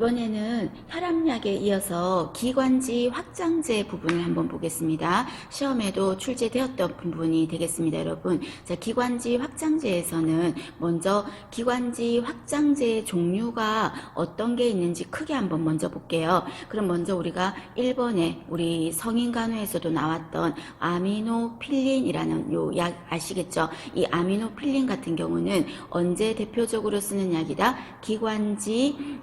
이번에는 혈압약에 이어서 기관지 확장제 부분을 한번 보겠습니다. 시험에도 출제되었던 부분이 되겠습니다, 여러분. 자, 기관지 확장제에서는 먼저 기관지 확장제의 종류가 어떤 게 있는지 크게 한번 먼저 볼게요. 그럼 먼저 우리가 1번에 우리 성인간호에서도 나왔던 아미노필린이라는 요 약 아시겠죠? 이 아미노필린 같은 경우는 언제 대표적으로 쓰는 약이다? 기관지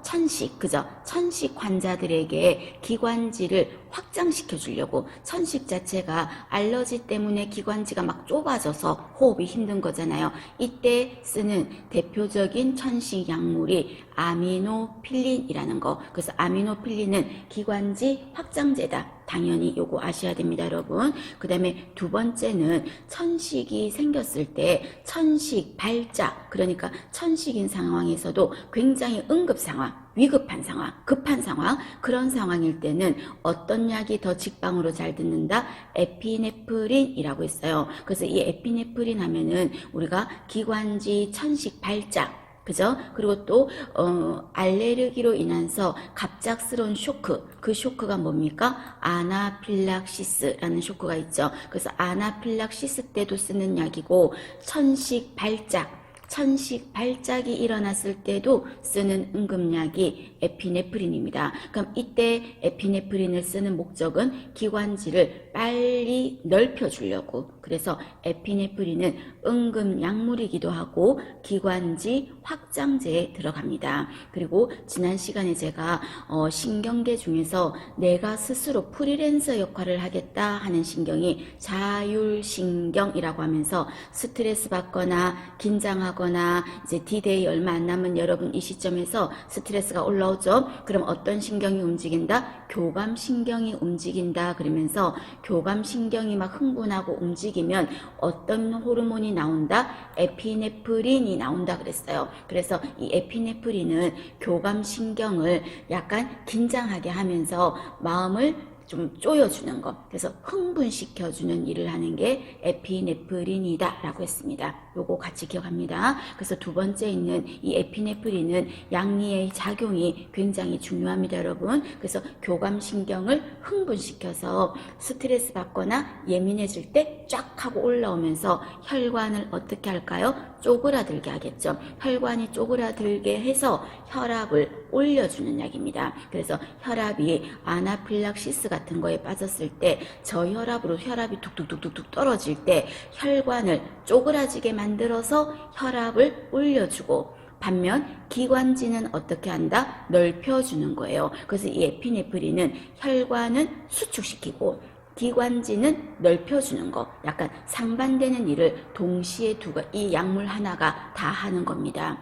천식, 그죠? 천식 환자들에게 기관지를 확장시켜 주려고, 천식 자체가 알러지 때문에 기관지가 막 좁아져서 호흡이 힘든 거잖아요. 이때 쓰는 대표적인 천식 약물이 아미노필린이라는 거. 그래서 아미노필린은 기관지 확장제다. 당연히 요거 아셔야 됩니다, 여러분. 그 다음에 두 번째는 천식이 생겼을 때 천식 발작, 그러니까 천식인 상황에서도 굉장히 응급 상황, 위급한 상황, 급한 상황, 그런 상황일 때는 어떤 약이 더 직방으로 잘 듣는다? 에피네프린이라고 있어요. 그래서 이 에피네프린 하면은 우리가 기관지 천식 발작, 그죠? 그리고 또 알레르기로 인해서 갑작스러운 쇼크, 그 쇼크가 뭡니까? 아나필락시스라는 쇼크가 있죠. 그래서 아나필락시스 때도 쓰는 약이고, 천식 발작이 일어났을 때도 쓰는 응급약이 에피네프린입니다. 그럼 이때 에피네프린을 쓰는 목적은 기관지를 빨리 넓혀주려고. 그래서 에피네프린은 응급약물이기도 하고 기관지 확장제에 들어갑니다. 그리고 지난 시간에 제가 신경계 중에서 내가 스스로 프리랜서 역할을 하겠다 하는 신경이 자율신경이라고 하면서 스트레스 받거나 긴장하거나 이제 D-Day 얼마 안 남은 여러분 이 시점에서 스트레스가 올라오죠. 그럼 어떤 신경이 움직인다? 교감신경이 움직인다. 그러면서 교감신경이 막 흥분하고 움직이면 어떤 호르몬이 나온다? 에피네프린이 나온다 그랬어요. 그래서 이 에피네프린은 교감신경을 약간 긴장하게 하면서 마음을 좀 쪼여주는 것, 그래서 흥분시켜주는 일을 하는 게 에피네프린이다 라고 했습니다. 요거 같이 기억합니다. 그래서 두 번째 있는 이 에피네프린은 양리의 작용이 굉장히 중요합니다, 여러분. 그래서 교감신경을 흥분시켜서 스트레스 받거나 예민해질 때 쫙 하고 올라오면서 혈관을 어떻게 할까요? 쪼그라들게 하겠죠. 혈관이 쪼그라들게 해서 혈압을 올려주는 약입니다. 그래서 혈압이 아나필락시스 같은 거에 빠졌을 때 저혈압으로 혈압이 툭툭툭툭 떨어질 때 혈관을 쪼그라지게 만들어서 혈압을 올려주고, 반면 기관지는 어떻게 한다? 넓혀주는 거예요. 그래서 이 에피네프린은 혈관은 수축시키고 기관지는 넓혀주는 거, 약간 상반되는 일을 동시에 이 약물 하나가 다 하는 겁니다.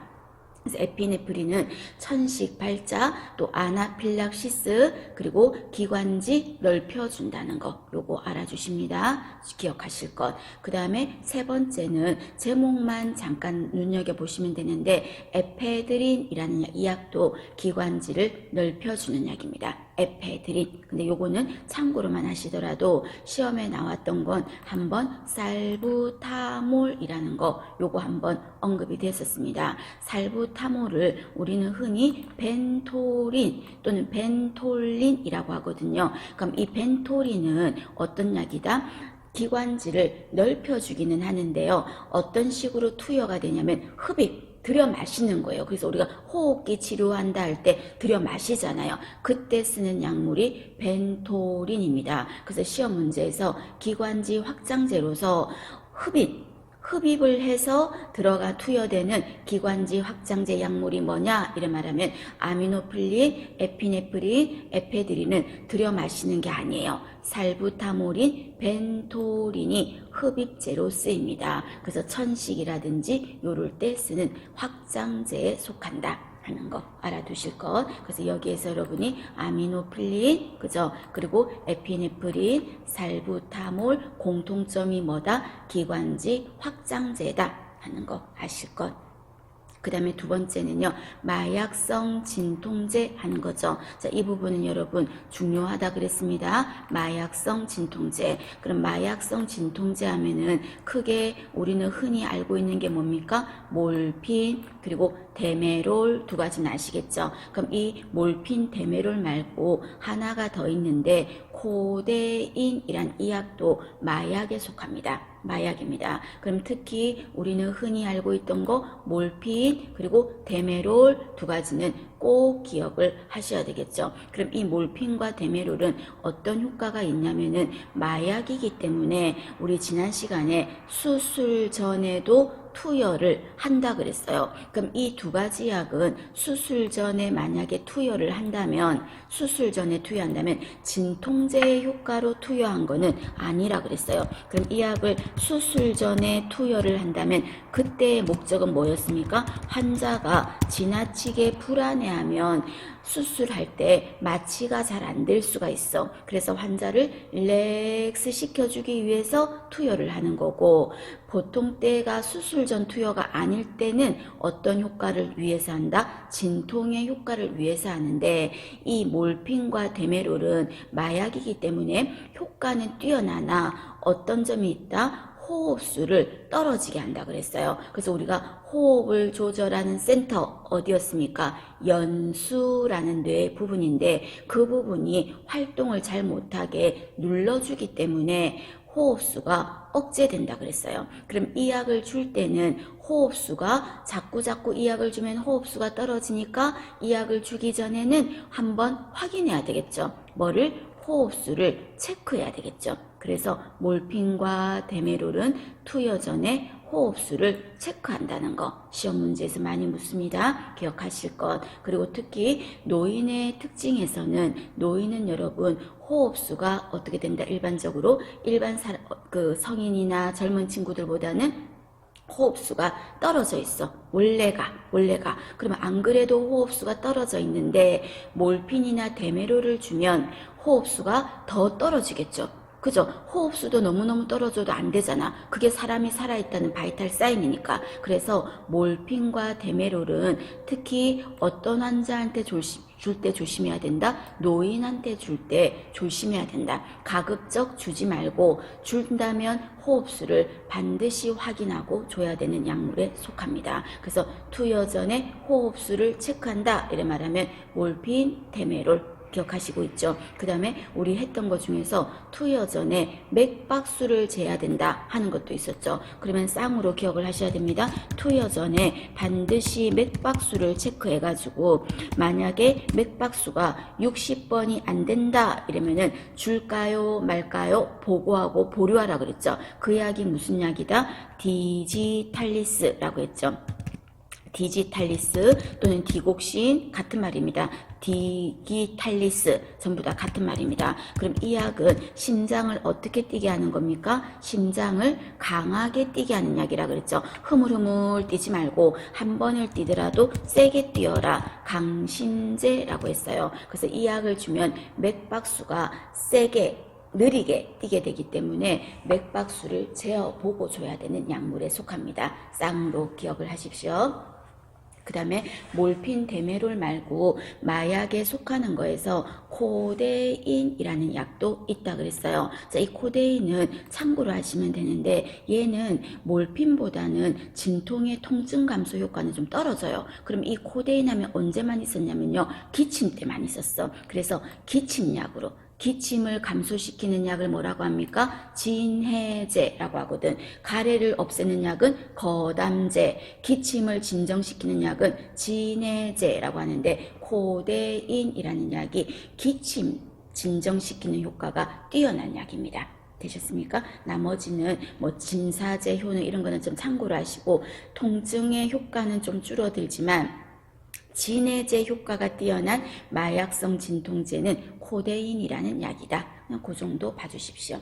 그래서 에피네프린은 천식 발작, 또 아나필락시스, 그리고 기관지 넓혀준다는 거, 요거 알아주십니다. 기억하실 것. 그 다음에 세 번째는 제목만 잠깐 눈여겨보시면 되는데, 에페드린이라는 약, 이 약도 기관지를 넓혀주는 약입니다. 에페드린. 근데 요거는 참고로만 하시더라도 시험에 나왔던 건 한번 살부타몰이라는 거, 요거 한번 언급이 됐었습니다. 살부타몰을 우리는 흔히 벤토린 또는 벤톨린이라고 하거든요. 그럼 이 벤토린은 어떤 약이다? 기관지를 넓혀주기는 하는데요. 어떤 식으로 투여가 되냐면 들여 마시는 거예요. 그래서 우리가 호흡기 치료한다 할 때 들여 마시잖아요. 그때 쓰는 약물이 벤토린입니다. 그래서 시험 문제에서 기관지 확장제로서 흡입을 해서 투여되는 기관지 확장제 약물이 뭐냐? 이래 말하면 아미노필린, 에피네프린, 에페드린은 들여 마시는 게 아니에요. 살부타몰인, 벤토린이 흡입제로 쓰입니다. 그래서 천식이라든지 요럴 때 쓰는 확장제에 속한다 하는 거 알아두실 것. 그래서 여기에서 여러분이 아미노필린, 그죠? 그리고 에피네프린, 살부타몰 공통점이 뭐다? 기관지 확장제다 하는 거 아실 것. 그 다음에 두 번째는요, 마약성 진통제 하는 거죠. 자, 이 부분은 여러분 중요하다 그랬습니다. 마약성 진통제. 그럼 마약성 진통제 하면은 크게 우리는 흔히 알고 있는 게 뭡니까? 몰핀, 그리고 데메롤 두 가지는 아시겠죠? 그럼 이 몰핀, 데메롤 말고 하나가 더 있는데 코데인이란 이 약도 마약에 속합니다. 마약입니다. 그럼 특히 우리는 흔히 알고 있던 거 몰핀 그리고 데메롤 두 가지는 꼭 기억을 하셔야 되겠죠. 그럼 이 몰핀과 데메롤은 어떤 효과가 있냐면은 마약이기 때문에 우리 지난 시간에 수술 전에도 투여를 한다 그랬어요. 그럼 이 두 가지 약은 수술 전에 만약에 투여를 한다면 수술 전에 투여한다면 진통제의 효과로 투여한 거는 아니라 그랬어요. 그럼 이 약을 수술 전에 투여를 한다면 그때의 목적은 뭐였습니까? 환자가 지나치게 불안해하면 수술할 때 마취가 잘 안 될 수가 있어. 그래서 환자를 릴렉스 시켜주기 위해서 투여를 하는 거고, 보통 때가 수술 전 투여가 아닐 때는 어떤 효과를 위해서 한다? 진통의 효과를 위해서 하는데, 이 몰핀과 데메롤은 마약이기 때문에 효과는 뛰어나나 어떤 점이 있다? 호흡수를 떨어지게 한다 그랬어요. 그래서 우리가 호흡을 조절하는 센터 어디였습니까? 연수라는 뇌 부분인데 그 부분이 활동을 잘 못하게 눌러주기 때문에 호흡수가 억제된다 그랬어요. 그럼 이 약을 줄 때는 호흡수가 자꾸 이 약을 주면 호흡수가 떨어지니까 이 약을 주기 전에는 한번 확인해야 되겠죠. 뭐를? 호흡수를 체크해야 되겠죠. 그래서 몰핀과 데메롤은 투여 전에 호흡수를 체크한다는 거 시험 문제에서 많이 묻습니다. 기억하실 것. 그리고 특히 노인의 특징에서는 노인은 여러분 호흡수가 어떻게 된다? 일반적으로 성인이나 젊은 친구들보다는 호흡수가 떨어져 있어. 원래가. 그러면 안 그래도 호흡수가 떨어져 있는데 몰핀이나 데메롤을 주면 호흡수가 더 떨어지겠죠. 그죠? 호흡수도 너무너무 떨어져도 안 되잖아. 그게 사람이 살아있다는 바이탈 사인이니까. 그래서 몰핀과 데메롤은 특히 어떤 환자한테 줄 때 조심해야 된다? 노인한테 줄 때 조심해야 된다. 가급적 주지 말고 준다면 호흡수를 반드시 확인하고 줘야 되는 약물에 속합니다. 그래서 투여 전에 호흡수를 체크한다. 이래 말하면 몰핀, 데메롤 기억하시고 있죠. 그 다음에 우리 했던 것 중에서 투여 전에 맥박수를 재야 된다 하는 것도 있었죠. 그러면 쌍으로 기억을 하셔야 됩니다. 투여 전에 반드시 맥박수를 체크해가지고 만약에 맥박수가 60번이 안 된다 이러면은 줄까요 말까요 보고하고 보류하라 그랬죠. 그 약이 무슨 약이다? 디지탈리스라고 했죠. 디지탈리스 또는 디곡신 같은 말입니다. 디기탈리스 전부 다 같은 말입니다. 그럼 이 약은 심장을 어떻게 뛰게 하는 겁니까? 심장을 강하게 뛰게 하는 약이라 그랬죠. 흐물흐물 뛰지 말고 한 번을 뛰더라도 세게 뛰어라. 강심제라고 했어요. 그래서 이 약을 주면 맥박수가 세게 느리게 뛰게 되기 때문에 맥박수를 재어보고 줘야 되는 약물에 속합니다. 쌍으로 기억을 하십시오. 그 다음에 몰핀, 데메롤 말고 마약에 속하는 거에서 코데인이라는 약도 있다 그랬어요. 자, 이 코데인은 참고로 하시면 되는데 얘는 몰핀보다는 진통의 통증 감소 효과는 좀 떨어져요. 그럼 이 코데인 하면 언제만 있었냐면요. 기침 때 많이 있었어. 그래서 기침약으로 기침을 감소시키는 약을 뭐라고 합니까? 진해제라고 하거든. 가래를 없애는 약은 거담제, 기침을 진정시키는 약은 진해제라고 하는데 코데인이라는 약이 기침 진정시키는 효과가 뛰어난 약입니다. 되셨습니까? 나머지는 뭐 진사제, 효능 이런 거는 좀 참고로 하시고 통증의 효과는 좀 줄어들지만 진해제 효과가 뛰어난 마약성 진통제는 코데인이라는 약이다. 그 정도 봐주십시오.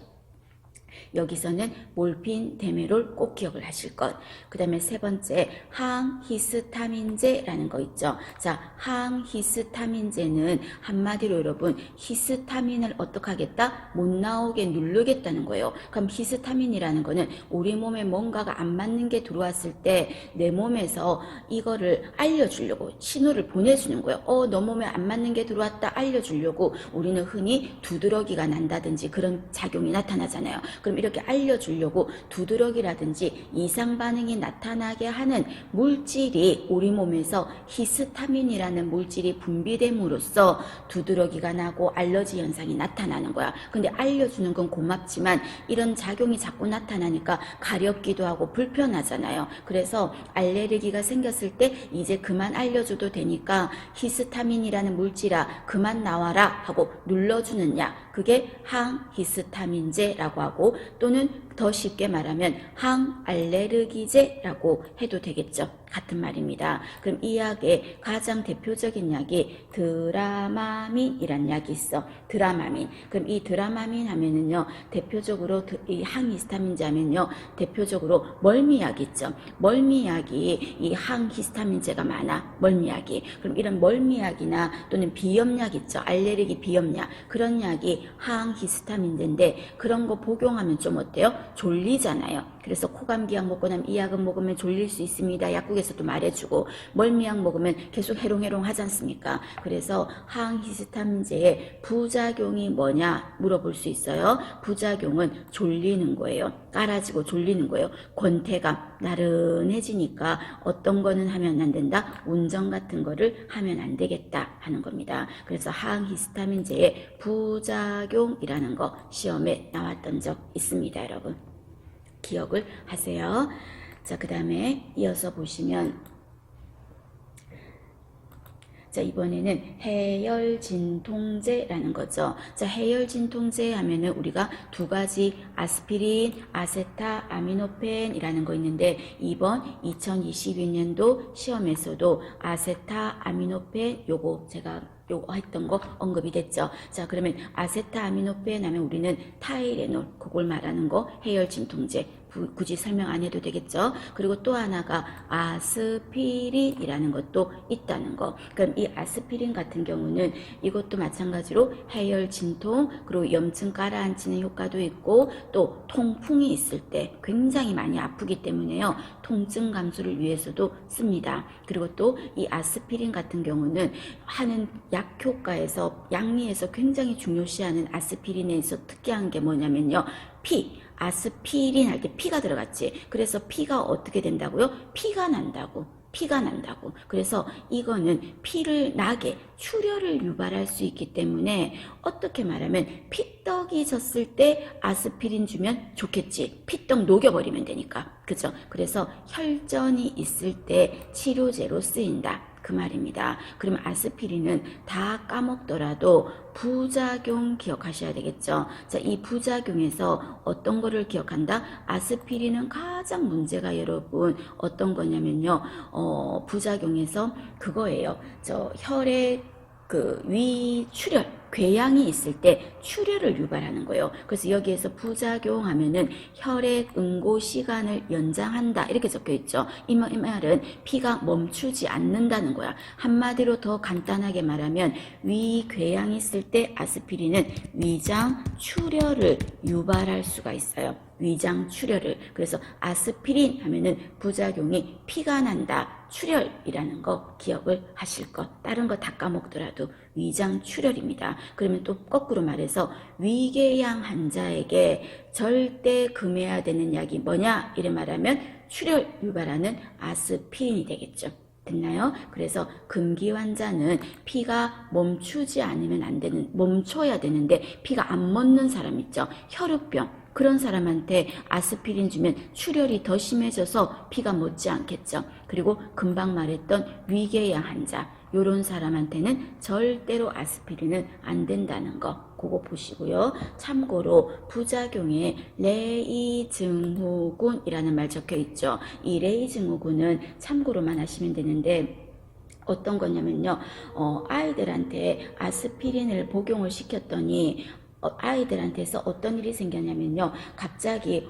여기서는 몰핀, 데메롤 꼭 기억을 하실 것. 그 다음에 세 번째 항히스타민제라는 거 있죠. 자, 항히스타민제는 한마디로 여러분 히스타민을 어떻게 하겠다? 못 나오게 누르겠다는 거예요. 그럼 히스타민이라는 거는 우리 몸에 뭔가가 안 맞는 게 들어왔을 때 내 몸에서 이거를 알려주려고 신호를 보내주는 거예요. 너 몸에 안 맞는 게 들어왔다 알려주려고 우리는 흔히 두드러기가 난다든지 그런 작용이 나타나잖아요. 그럼 이렇게 알려주려고 두드러기라든지 이상 반응이 나타나게 하는 물질이 우리 몸에서 히스타민이라는 물질이 분비됨으로써 두드러기가 나고 알러지 현상이 나타나는 거야. 근데 알려주는 건 고맙지만 이런 작용이 자꾸 나타나니까 가렵기도 하고 불편하잖아요. 그래서 알레르기가 생겼을 때 이제 그만 알려줘도 되니까 히스타민이라는 물질아 그만 나와라 하고 눌러주는 약, 그게 항히스타민제라고 하고 또는 더 쉽게 말하면 항알레르기제라고 해도 되겠죠. 같은 말입니다. 그럼 이 약의 가장 대표적인 약이 드라마민이란 약이 있어. 드라마민. 그럼 이 드라마민 하면은요, 대표적으로 이 항히스타민제 하면요, 대표적으로 멀미약 있죠. 멀미약이 이 항히스타민제가 많아. 멀미약이. 그럼 이런 멀미약이나 또는 비염약 있죠. 알레르기 비염약. 그런 약이 항히스타민제인데 그런 거 복용하면 좀 어때요? 졸리잖아요. 그래서 코감기약 먹고 나면 이 약은 먹으면 졸릴 수 있습니다. 약국에서도 말해주고 멀미약 먹으면 계속 해롱해롱 하지 않습니까? 그래서 항히스타민제의 부작용이 뭐냐 물어볼 수 있어요. 부작용은 졸리는 거예요. 깔아지고 졸리는 거예요. 권태감, 나른해지니까 어떤 거는 하면 안 된다. 운전 같은 거를 하면 안 되겠다 하는 겁니다. 그래서 항히스타민제의 부작용이라는 거 시험에 나왔던 적 있습니다, 여러분. 기억을 하세요. 자, 그 다음에 이어서 보시면 자, 이번에는 해열진통제라는 거죠. 자, 해열진통제 하면은 우리가 두 가지 아스피린, 아세타, 아미노펜이라는 거 있는데 이번 2022년도 시험에서도 아세타, 아미노펜 요거 제가 요거 했던 거 언급이 됐죠. 자, 그러면 아세타아미노펜 하면 우리는 타이레놀 그걸 말하는 거 해열진통제 굳이 설명 안 해도 되겠죠. 그리고 또 하나가 아스피린이라는 것도 있다는 거. 그럼 이 아스피린 같은 경우는 이것도 마찬가지로 해열 진통 그리고 염증 가라앉히는 효과도 있고 또 통풍이 있을 때 굉장히 많이 아프기 때문에요. 통증 감소를 위해서도 씁니다. 그리고 또 이 아스피린 같은 경우는 하는 약 효과에서 양리에서 굉장히 중요시하는 아스피린에서 특이한 게 뭐냐면요. 아스피린 할 때 피가 들어갔지. 그래서 피가 어떻게 된다고요? 피가 난다고. 그래서 이거는 피를 나게 출혈을 유발할 수 있기 때문에 어떻게 말하면 피떡이 졌을 때 아스피린 주면 좋겠지. 피떡 녹여버리면 되니까. 그죠? 그래서 혈전이 있을 때 치료제로 쓰인다. 그 말입니다. 그러면 아스피린은 다 까먹더라도 부작용 기억하셔야 되겠죠. 자, 이 부작용에서 어떤 거를 기억한다? 아스피린은 가장 문제가 여러분 어떤 거냐면요. 부작용에서 그거예요. 혈액 위출혈 궤양이 있을 때 출혈을 유발하는 거예요. 그래서 여기에서 부작용 하면은 혈액 응고 시간을 연장한다 이렇게 적혀 있죠. 이 말은 피가 멈추지 않는다는 거야. 한마디로 더 간단하게 말하면 위궤양이 있을 때 아스피린은 위장 출혈을 유발할 수가 있어요. 위장 출혈을. 그래서 아스피린 하면은 부작용이 피가 난다. 출혈이라는 거 기억을 하실 것. 다른 거 다 까먹더라도 위장 출혈입니다. 그러면 또 거꾸로 말해서 위궤양 환자에게 절대 금해야 되는 약이 뭐냐? 이래 말하면 출혈 유발하는 아스피린이 되겠죠. 됐나요? 그래서 금기 환자는 피가 멈추지 않으면 안 되는, 멈춰야 되는데 피가 안 멎는 사람 있죠. 혈우병. 그런 사람한테 아스피린 주면 출혈이 더 심해져서 피가 멎지 않겠죠. 그리고 금방 말했던 위궤양 환자, 요런 사람한테는 절대로 아스피린은 안 된다는 거 그거 보시고요. 참고로 부작용에 레이 증후군이라는 말 적혀 있죠. 이 레이 증후군은 참고로만 하시면 되는데 어떤 거냐면요. 아이들한테 아스피린을 복용을 시켰더니 아이들한테서 어떤 일이 생겼냐면요. 갑자기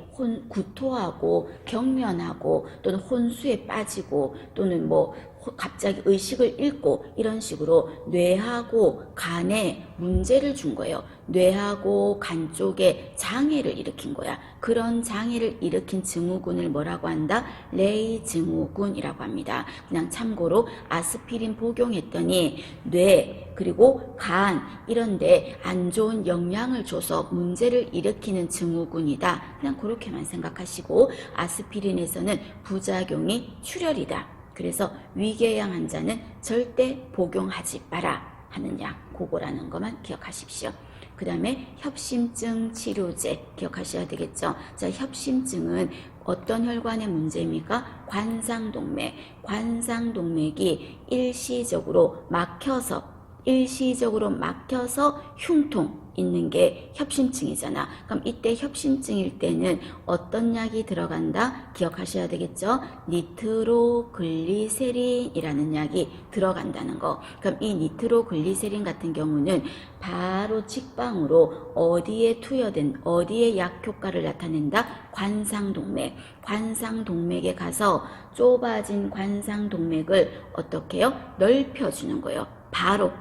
구토하고 경련하고 또는 혼수에 빠지고 또는 뭐 갑자기 의식을 잃고 이런 식으로 뇌하고 간에 문제를 준 거예요. 뇌하고 간 쪽에 장애를 일으킨 거야. 그런 장애를 일으킨 증후군을 뭐라고 한다? 레이 증후군이라고 합니다. 그냥 참고로 아스피린 복용했더니 뇌 그리고 간 이런데 안 좋은 영향을 줘서 문제를 일으키는 증후군이다. 그냥 그렇게만 생각하시고 아스피린에서는 부작용이 출혈이다. 그래서 위궤양 환자는 절대 복용하지 마라 하는 약 그거라는 것만 기억하십시오. 그 다음에 협심증 치료제 기억하셔야 되겠죠. 자, 협심증은 어떤 혈관의 문제입니까? 관상동맥. 관상동맥이 일시적으로 막혀서 흉통 있는 게 협심증이잖아. 그럼 이때 협심증일 때는 어떤 약이 들어간다? 기억하셔야 되겠죠? 니트로글리세린이라는 약이 들어간다는 거. 그럼 이 니트로글리세린 같은 경우는 바로 직방으로 어디에 약 효과를 나타낸다? 관상동맥. 관상동맥에 가서 좁아진 관상동맥을 어떻게 해요? 넓혀주는 거예요. 바로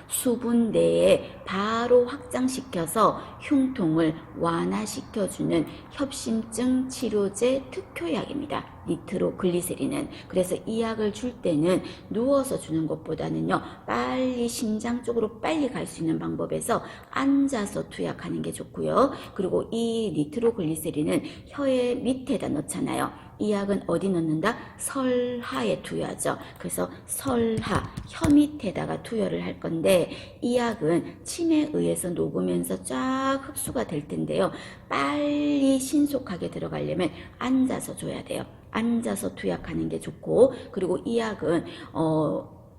수분 내에 바로 확장시켜서 흉통을 완화시켜주는 협심증 치료제 특효약입니다. 니트로글리세린은. 그래서 이 약을 줄 때는 누워서 주는 것보다는요, 빨리 심장 쪽으로 빨리 갈 수 있는 방법에서 앉아서 투약하는 게 좋고요. 그리고 이 니트로글리세린은 혀의 밑에다 넣잖아요. 이 약은 어디 넣는다? 설하에 투여하죠. 그래서 설하, 혀 밑에다가 투여를 할 건데 이 약은 침에 의해서 녹으면서 쫙 흡수가 될 텐데요. 빨리 신속하게 들어가려면 앉아서 줘야 돼요. 앉아서 투약하는 게 좋고, 그리고 이 약은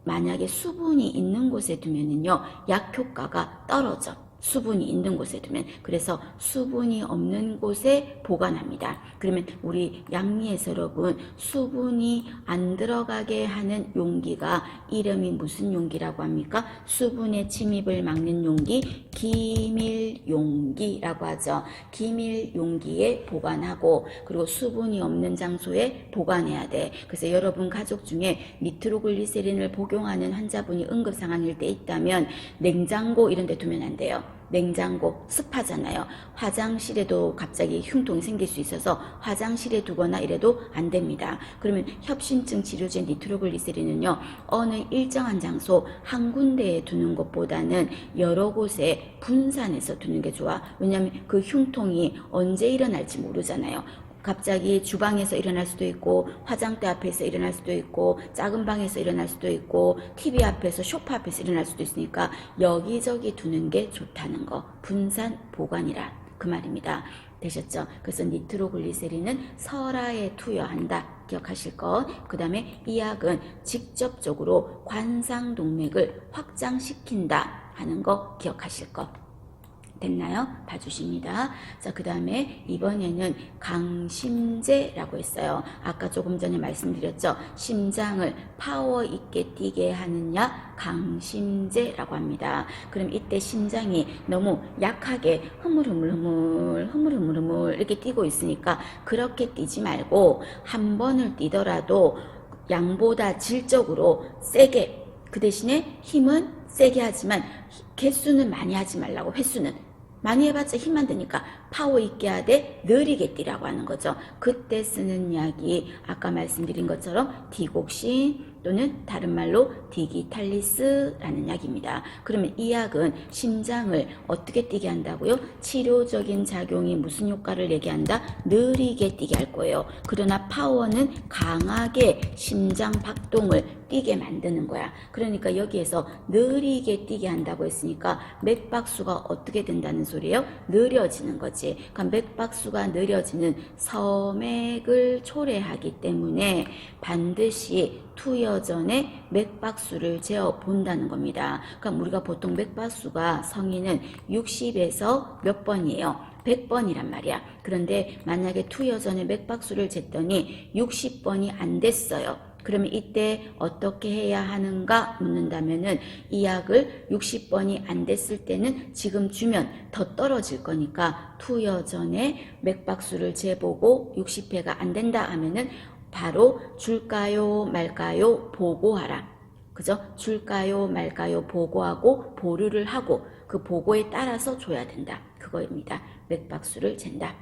만약에 수분이 있는 곳에 두면은요, 약 효과가 떨어져. 수분이 있는 곳에 두면. 그래서 수분이 없는 곳에 보관합니다. 그러면 우리 양리에서 여러분 수분이 안 들어가게 하는 용기가 이름이 무슨 용기라고 합니까? 수분의 침입을 막는 용기, 기밀용기라고 하죠. 기밀용기에 보관하고, 그리고 수분이 없는 장소에 보관해야 돼. 그래서 여러분 가족 중에 니트로글리세린을 복용하는 환자분이 응급상황일 때 있다면 냉장고 이런 데 두면 안 돼요. 냉장고 습하잖아요. 화장실에도 갑자기 흉통이 생길 수 있어서 화장실에 두거나 이래도 안 됩니다. 그러면 협심증 치료제 니트로글리세린은요, 어느 일정한 장소 한 군데에 두는 것보다는 여러 곳에 분산해서 두는 게 좋아. 왜냐하면 그 흉통이 언제 일어날지 모르잖아요. 갑자기 주방에서 일어날 수도 있고, 화장대 앞에서 일어날 수도 있고, 작은 방에서 일어날 수도 있고, TV 앞에서, 소파 앞에서 일어날 수도 있으니까 여기저기 두는 게 좋다는 거. 분산 보관이라 그 말입니다. 되셨죠? 그래서 니트로글리세린은 설하에 투여한다. 기억하실 것. 그 다음에 이 약은 직접적으로 관상동맥을 확장시킨다 하는 거 기억하실 것. 됐나요? 봐주십니다. 자, 그 다음에 이번에는 강심제라고 했어요. 아까 조금 전에 말씀드렸죠. 심장을 파워 있게 뛰게 하는 약 강심제라고 합니다. 그럼 이때 심장이 너무 약하게 흐물흐물 이렇게 뛰고 있으니까 그렇게 뛰지 말고 한 번을 뛰더라도 양보다 질적으로 세게, 그 대신에 힘은 세게 하지만 개수는 많이 하지 말라고. 횟수는 많이 해봤자 힘만 드니까 파워 있게 하되 느리게 뛰라고 하는 거죠. 그때 쓰는 약이 아까 말씀드린 것처럼 디곡신 또는 다른 말로 디기탈리스라는 약입니다. 그러면 이 약은 심장을 어떻게 뛰게 한다고요? 치료적인 작용이 무슨 효과를 내게 한다? 느리게 뛰게 할 거예요. 그러나 파워는 강하게 심장 박동을 뛰게 만드는 거야. 그러니까 여기에서 느리게 뛰게 한다고 했으니까 맥박수가 어떻게 된다는 소리예요? 느려지는 거지. 그러니까 맥박수가 느려지는 서맥을 초래하기 때문에 반드시 투여 전에 맥박수를 재어 본다는 겁니다. 그러니까 우리가 보통 맥박수가 성인은 60에서 몇 번이에요? 100번이란 말이야. 그런데 만약에 투여 전에 맥박수를 쟀더니 60번이 안 됐어요. 그러면 이때 어떻게 해야 하는가 묻는다면은 이 약을 60번이 안 됐을 때는 지금 주면 더 떨어질 거니까 투여 전에 맥박수를 재보고 60회가 안 된다 하면은 바로 줄까요 말까요 보고하라. 그죠? 줄까요 말까요 보고하고 보류를 하고 그 보고에 따라서 줘야 된다. 그거입니다. 맥박수를 잰다.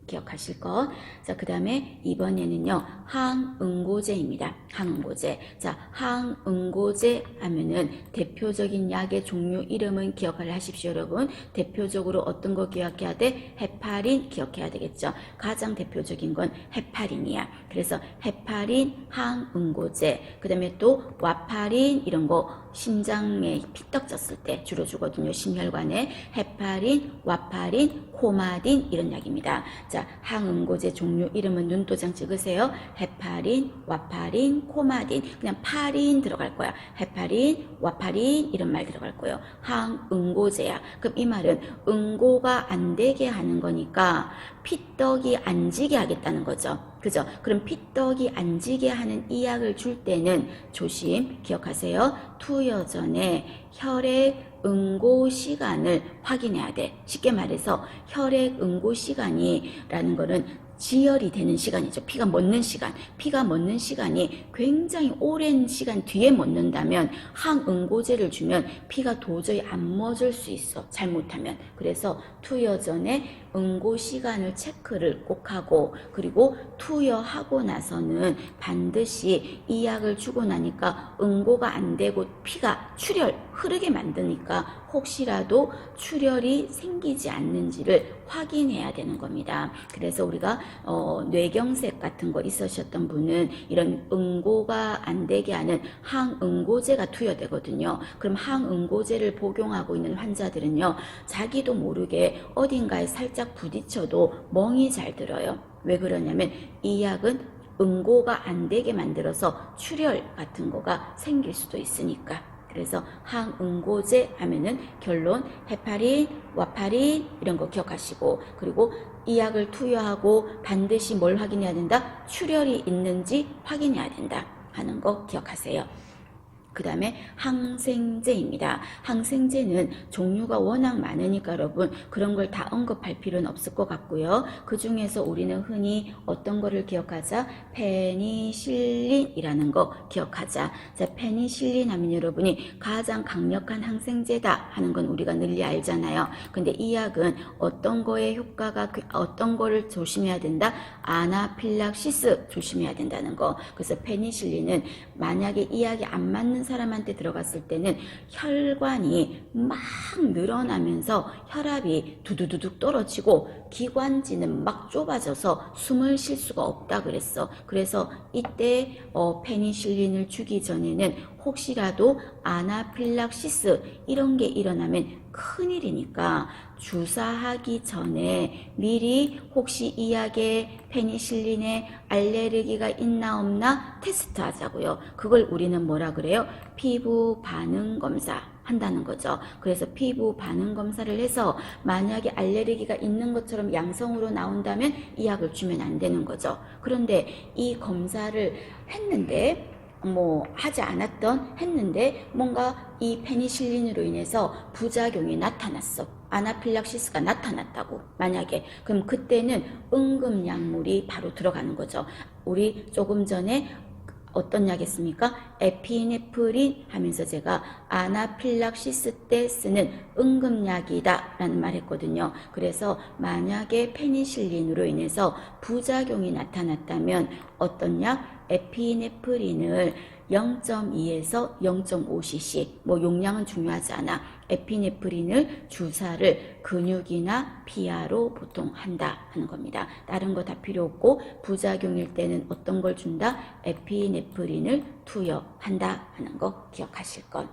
기억하실 거. 자, 그 다음에 이번에는요, 항응고제입니다. 항응고제. 자, 항응고제 하면은 대표적인 약의 종류 이름은 기억을 하십시오, 여러분. 대표적으로 어떤 거 기억해야 돼? 헤파린 기억해야 되겠죠. 가장 대표적인 건 헤파린이야. 그래서 헤파린, 항응고제. 그 다음에 또 와파린 이런 거 심장에 피떡 졌을 때 주로 주거든요. 심혈관에 헤파린, 와파린, 코마딘 이런 약입니다. 자, 항응고제 종류 이름은 눈도장 찍으세요. 헤파린, 와파린, 코마딘. 그냥 파린 들어갈 거야. 헤파린, 와파린 이런 말 들어갈 거예요. 항응고제야. 그럼 이 말은 응고가 안 되게 하는 거니까 피떡이 안 지게 하겠다는 거죠. 그죠? 그럼 피떡이 안 지게 하는 이 약을 줄 때는 조심 기억하세요. 투여 전에 혈액 응고 시간을 확인해야 돼. 쉽게 말해서 혈액 응고 시간이라는 거는 지혈이 되는 시간이죠. 피가 멎는 시간. 피가 멎는 시간이 굉장히 오랜 시간 뒤에 멎는다면 항응고제를 주면 피가 도저히 안 멎을 수 있어. 잘못하면. 그래서 투여 전에 응고 시간을 체크를 꼭 하고 그리고 투여하고 나서는 반드시 이 약을 주고 나니까 응고가 안 되고 피가 출혈 흐르게 만드니까 혹시라도 출혈이 생기지 않는지를 확인해야 되는 겁니다. 그래서 우리가 뇌경색 같은 거 있으셨던 분은 이런 응고가 안 되게 하는 항응고제가 투여되거든요. 그럼 항응고제를 복용하고 있는 환자들은요, 자기도 모르게 어딘가에 살짝 부딪혀도 멍이 잘 들어요. 왜 그러냐면 이 약은 응고가 안 되게 만들어서 출혈 같은 거가 생길 수도 있으니까. 그래서 항응고제 하면은 결론 헤파린, 와파린 이런 거 기억하시고 그리고 이 약을 투여하고 반드시 뭘 확인해야 된다? 출혈이 있는지 확인해야 된다 하는 거 기억하세요. 그 다음에 항생제입니다. 항생제는 종류가 워낙 많으니까 여러분 그런 걸 다 언급할 필요는 없을 것 같고요. 그 중에서 우리는 흔히 어떤 거를 기억하자? 페니실린이라는 거 기억하자. 자, 페니실린 하면 여러분이 가장 강력한 항생제다 하는 건 우리가 널리 알잖아요. 근데 이 약은 어떤 거에 효과가 어떤 거를 조심해야 된다? 아나필락시스 조심해야 된다는 거. 그래서 페니실린은 만약에 이 약이 안 맞는 사람한테 들어갔을 때는 혈관이 막 늘어나면서 혈압이 두두두둑 떨어지고 기관지는 막 좁아져서 숨을 쉴 수가 없다 그랬어. 그래서 이때 페니실린을 주기 전에는 혹시라도 아나필락시스 이런 게 일어나면 큰일이니까 주사하기 전에 미리 혹시 이 약에 페니실린에 알레르기가 있나 없나 테스트 하자고요. 그걸 우리는 뭐라 그래요? 피부 반응 검사 한다는 거죠. 그래서 피부 반응 검사를 해서 만약에 알레르기가 있는 것처럼 양성으로 나온다면 이 약을 주면 안 되는 거죠. 그런데 이 검사를 했는데 하지 않았던 했는데 뭔가 이 페니실린으로 인해서 부작용이 나타났어. 아나필락시스가 나타났다고 만약에 그럼 그때는 응급약물이 바로 들어가는 거죠. 우리 조금 전에 어떤 약이었습니까? 에피네프린 하면서 제가 아나필락시스 때 쓰는 응급약이다 라는 말 했거든요. 그래서 만약에 페니실린으로 인해서 부작용이 나타났다면 어떤 약? 에피네프린을 0.2에서 0.5cc 용량은 중요하지 않아. 에피네프린을 주사를 근육이나 피하로 보통 한다 하는 겁니다. 다른 거 다 필요 없고 부작용일 때는 어떤 걸 준다? 에피네프린을 투여한다 하는 거 기억하실 것.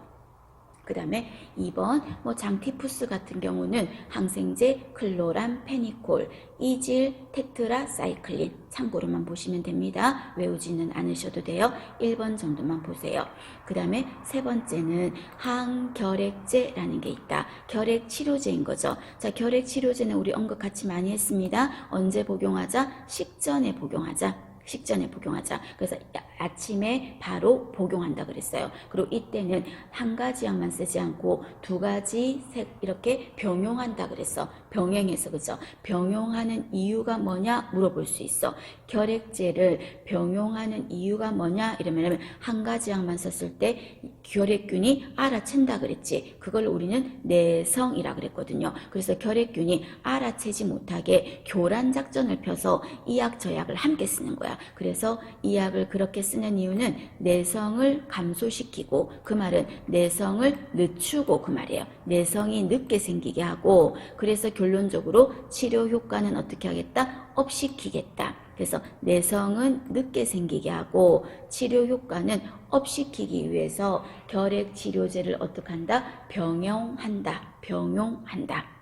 그 다음에 2번 장티푸스 같은 경우는 항생제 클로람 페니콜, 이질 테트라사이클린 참고로만 보시면 됩니다. 외우지는 않으셔도 돼요. 1번 정도만 보세요. 그 다음에 세 번째는 항결핵제라는 게 있다. 결핵 치료제인 거죠. 자, 결핵 치료제는 우리 언급 같이 많이 했습니다. 언제 복용하자? 식전에 복용하자. 식전에 복용하자. 그래서 아침에 바로 복용한다 그랬어요. 그리고 이때는 한 가지 약만 쓰지 않고 두 가지 색 이렇게 병용한다 그랬어. 병행해서. 그죠? 병용하는 이유가 뭐냐 물어볼 수 있어. 결핵제를 병용하는 이유가 뭐냐 이러면 한 가지 약만 썼을 때 결핵균이 알아챈다 그랬지. 그걸 우리는 내성이라 그랬거든요. 그래서 결핵균이 알아채지 못하게 교란 작전을 펴서 이 약 저 약을 함께 쓰는 거야. 그래서 이 약을 그렇게 쓰는 이유는 내성을 감소시키고, 그 말은 내성을 늦추고 그 말이에요. 내성이 늦게 생기게 하고, 그래서 결론적으로 치료 효과는 어떻게 하겠다? 업시키겠다. 그래서 내성은 늦게 생기게 하고 치료 효과는 업시키기 위해서 결핵 치료제를 어떻게 한다? 병용한다.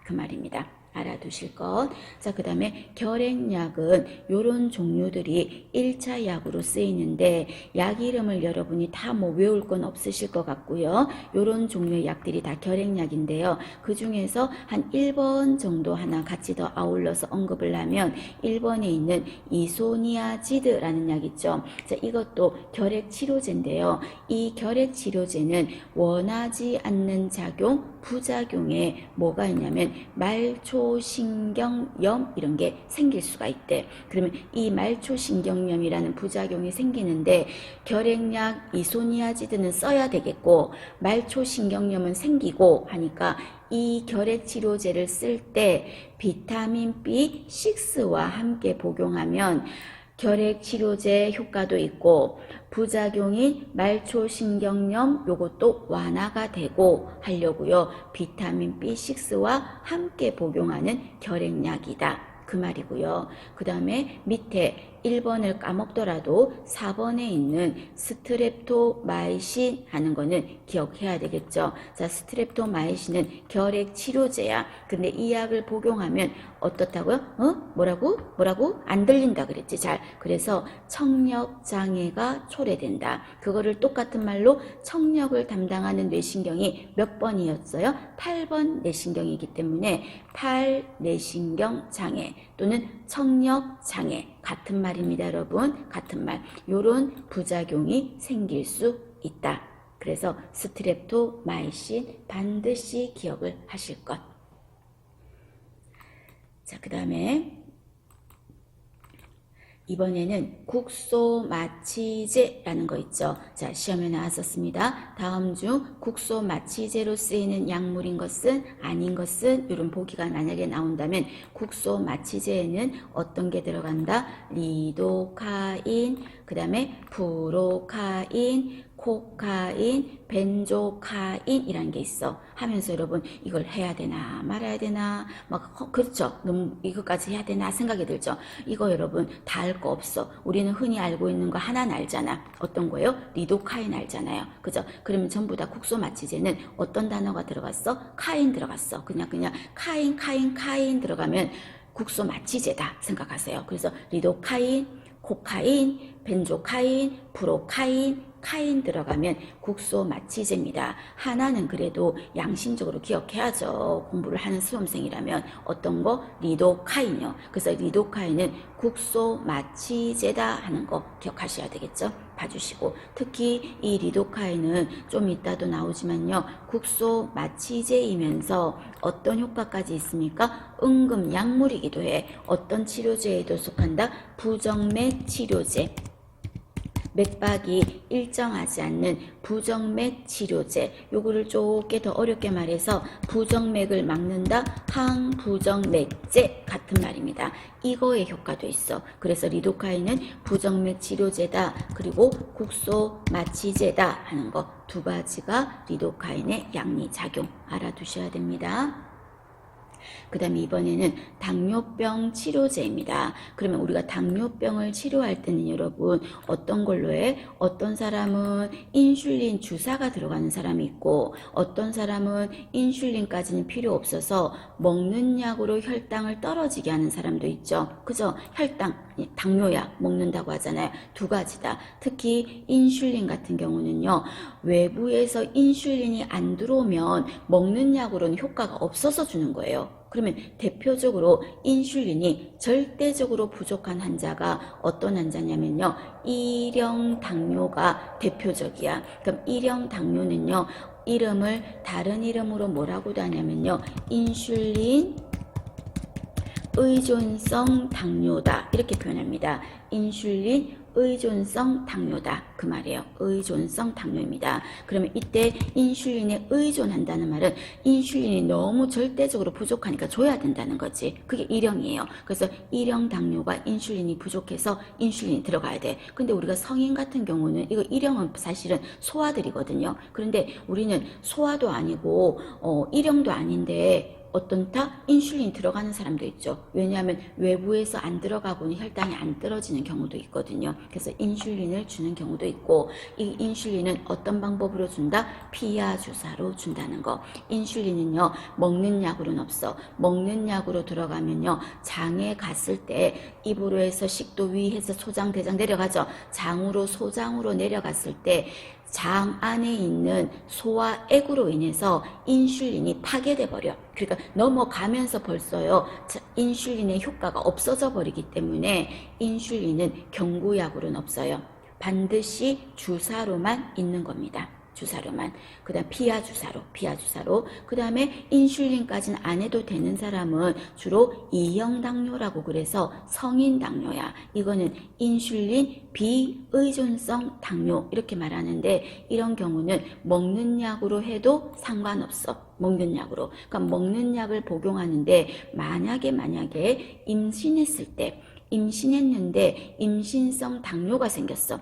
그 말입니다. 알아두실 것. 자, 그 다음에 결핵약은 요런 종류들이 1차 약으로 쓰이는데 약 이름을 여러분이 다 뭐 외울 건 없으실 것 같고요. 요런 종류의 약들이 다 결핵약인데요. 그 중에서 한 1번 정도 하나 같이 더 아울러서 언급을 하면 1번에 있는 이소니아지드라는 약 있죠. 자, 이것도 결핵 치료제인데요. 이 결핵 치료제는 원하지 않는 작용, 부작용에 뭐가 있냐면 말초신경염 이런 게 생길 수가 있대. 그러면 이 말초신경염이라는 부작용이 생기는데 결핵약 이소니아지드는 써야 되겠고 말초신경염은 생기고 하니까 이 결핵 치료제를 쓸 때 비타민 B6와 함께 복용하면 결핵 치료제 효과도 있고 부작용인 말초신경염 요것도 완화가 되고 하려고요. 비타민 B6와 함께 복용하는 결핵약이다. 그 말이고요. 그 다음에 밑에 1번을 까먹더라도 4번에 있는 스트랩토마이신 하는 거는 기억해야 되겠죠. 자, 스트랩토마이신은 결핵 치료제야. 근데 이 약을 복용하면 어떻다고요? 뭐라고? 안 들린다 그랬지. 잘. 그래서 청력 장애가 초래된다. 그거를 똑같은 말로 청력을 담당하는 뇌신경이 몇 번이었어요? 8번 뇌신경이기 때문에 8 뇌신경 장애 또는 청력 장애 같은 말입니다, 여러분. 같은 말. 요런 부작용이 생길 수 있다. 그래서 스트랩토마이신 반드시 기억을 하실 것. 자, 그 다음에 이번에는 국소마취제라는 거 있죠. 자, 시험에 나왔었습니다. 다음 중 국소마취제로 쓰이는 약물인 것은 아닌 것은 이런 보기가 만약에 나온다면 국소마취제에는 어떤 게 들어간다? 리도카인, 그 다음에 프로카인, 코카인, 벤조카인이라는 게 있어. 하면서 여러분 이걸 해야 되나 말아야 되나 막 그렇죠. 너무 이것까지 해야 되나 생각이 들죠. 이거 여러분 다 알 거 없어. 우리는 흔히 알고 있는 거 하나는 알잖아. 어떤 거예요? 리도카인 알잖아요. 그죠? 그러면 전부 다 국소마취제는 어떤 단어가 들어갔어? 카인 들어갔어. 그냥 카인 들어가면 국소마취제다 생각하세요. 그래서 리도카인, 코카인, 벤조카인, 프로카인, 카인 들어가면 국소마취제입니다. 하나는 그래도 양심적으로 기억해야죠. 공부를 하는 수험생이라면 어떤 거? 리도카인요. 그래서 리도카인은 국소마취제다 하는 거 기억하셔야 되겠죠. 봐주시고 특히 이 리도카인은 좀 이따도 나오지만요. 국소마취제이면서 어떤 효과까지 있습니까? 응급약물이기도 해. 어떤 치료제에도 속한다? 부정맥 치료제. 맥박이 일정하지 않는 부정맥 치료제. 요거를 조금 더 어렵게 말해서 부정맥을 막는다. 항부정맥제 같은 말입니다. 이거의 효과도 있어. 그래서 리도카인은 부정맥 치료제다. 그리고 국소마취제다 하는 거 두 가지가 리도카인의 양리작용 알아두셔야 됩니다. 그 다음에 이번에는 당뇨병 치료제입니다. 그러면 우리가 당뇨병을 치료할 때는 여러분 어떤 걸로 해? 어떤 사람은 인슐린 주사가 들어가는 사람이 있고 어떤 사람은 인슐린까지는 필요 없어서 먹는 약으로 혈당을 떨어지게 하는 사람도 있죠. 그죠? 혈당, 당뇨약 먹는다고 하잖아요. 두 가지다. 특히 인슐린 같은 경우는요. 외부에서 인슐린이 안 들어오면 먹는 약으로는 효과가 없어서 주는 거예요. 그러면 대표적으로 인슐린이 절대적으로 부족한 환자가 어떤 환자냐면요. 1형 당뇨가 대표적이야. 그럼 1형 당뇨는요. 이름을 다른 이름으로 뭐라고도 하냐면요. 인슐린 의존성 당뇨다. 이렇게 표현합니다. 인슐린 의존성 당뇨다. 그 말이에요. 의존성 당뇨입니다. 그러면 이때 인슐린에 의존한다는 말은 인슐린이 너무 절대적으로 부족하니까 줘야 된다는 거지. 그게 1형이에요. 그래서 1형 당뇨가 인슐린이 부족해서 인슐린이 들어가야 돼. 근데 우리가 성인 같은 경우는 이거 1형은 사실은 소아들이거든요. 그런데 우리는 소아도 아니고 1형도 아닌데 어떤 타 인슐린이 들어가는 사람도 있죠. 왜냐하면 외부에서 안 들어가고는 혈당이 안 떨어지는 경우도 있거든요. 그래서 인슐린을 주는 경우도 있고, 이 인슐린은 어떤 방법으로 준다? 피하 주사로 준다는 거. 인슐린은요, 먹는 약으로는 없어. 먹는 약으로 들어가면요, 장에 갔을 때 입으로 해서 식도 위해서 소장, 대장 내려가죠. 장으로, 소장으로 내려갔을 때 장 안에 있는 소화액으로 인해서 인슐린이 파괴돼 버려. 그러니까 넘어가면서 벌써요 인슐린의 효과가 없어져 버리기 때문에 인슐린은 경구약으로는 없어요. 반드시 주사로만 있는 겁니다. 주사로만. 그 다음 피하 주사로. 그 다음에 인슐린까지는 안 해도 되는 사람은 주로 2형 당뇨라고 그래서 성인 당뇨야. 이거는 인슐린 비의존성 당뇨 이렇게 말하는데, 이런 경우는 먹는 약으로 해도 상관없어. 먹는 약으로. 그러니까 먹는 약을 복용하는데 만약에 임신했는데 임신성 당뇨가 생겼어.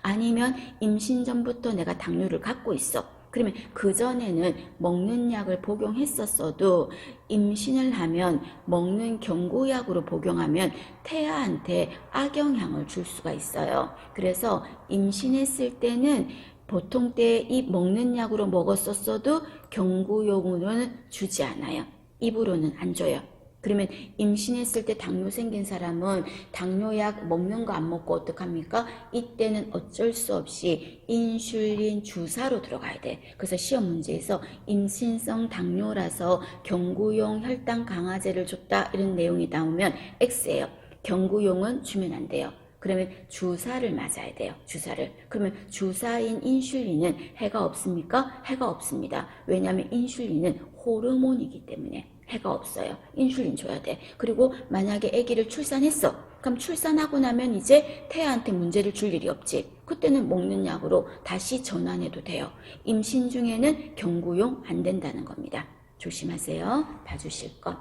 아니면 임신 전부터 내가 당뇨를 갖고 있어. 그러면 그전에는 먹는 약을 복용했었어도 임신을 하면 먹는 경구약으로 복용하면 태아한테 악영향을 줄 수가 있어요. 그래서 임신했을 때는 보통 때 이 먹는 약으로 먹었었어도 경구용으로는 주지 않아요. 입으로는 안 줘요. 그러면 임신했을 때 당뇨 생긴 사람은 당뇨약 먹는 거 안 먹고 어떡합니까? 이때는 어쩔 수 없이 인슐린 주사로 들어가야 돼. 그래서 시험 문제에서 임신성 당뇨라서 경구용 혈당 강화제를 줬다 이런 내용이 나오면 X예요. 경구용은 주면 안 돼요. 그러면 주사를 맞아야 돼요. 주사를. 그러면 주사인 인슐린은 해가 없습니까? 해가 없습니다. 왜냐하면 인슐린은 호르몬이기 때문에 해가 없어요. 인슐린 줘야 돼. 그리고 만약에 아기를 출산했어. 그럼 출산하고 나면 이제 태아한테 문제를 줄 일이 없지. 그때는 먹는 약으로 다시 전환해도 돼요. 임신 중에는 경구용 안 된다는 겁니다. 조심하세요. 봐주실 것.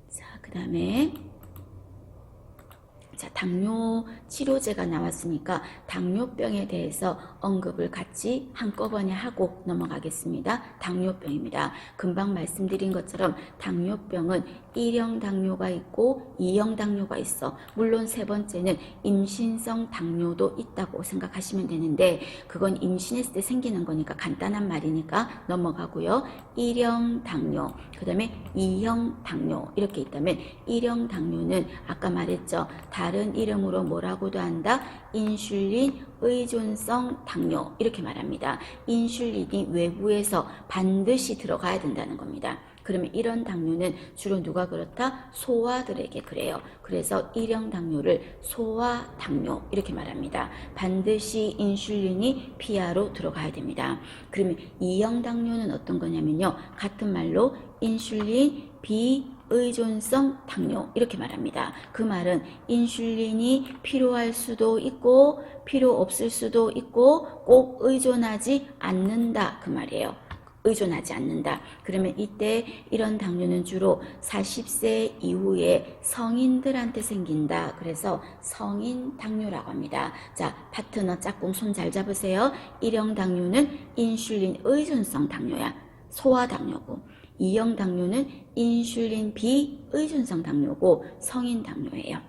자, 그 다음에 당뇨 치료제가 나왔으니까 당뇨병에 대해서 언급을 같이 한꺼번에 하고 넘어가겠습니다. 당뇨병입니다. 금방 말씀드린 것처럼 당뇨병은 1형 당뇨가 있고 2형 당뇨가 있어. 물론 세 번째는 임신성 당뇨도 있다고 생각하시면 되는데, 그건 임신했을 때 생기는 거니까 간단한 말이니까 넘어가고요. 1형 당뇨, 그 다음에 2형 당뇨 이렇게 있다면, 1형 당뇨는 아까 말했죠. 다른 이름으로 뭐라고도 한다? 인슐린 의존성 당뇨 이렇게 말합니다. 인슐린이 외부에서 반드시 들어가야 된다는 겁니다. 그러면 이런 당뇨는 주로 누가 그렇다? 소아들에게 그래요. 그래서 1형 당뇨를 소아 당뇨 이렇게 말합니다. 반드시 인슐린이 피하로 들어가야 됩니다. 그러면 2형 당뇨는 어떤 거냐면요. 같은 말로 인슐린 비의존성 당뇨 이렇게 말합니다. 그 말은 인슐린이 필요할 수도 있고 필요 없을 수도 있고 꼭 의존하지 않는다 그 말이에요. 의존하지 않는다. 그러면 이때 이런 당뇨는 주로 40세 이후에 성인들한테 생긴다. 그래서 성인 당뇨라고 합니다. 자, 파트너 짝꿍 손 잘 잡으세요. 1형 당뇨는 인슐린 의존성 당뇨야. 소아 당뇨고, 2형 당뇨는 인슐린 비의존성 당뇨고 성인 당뇨예요.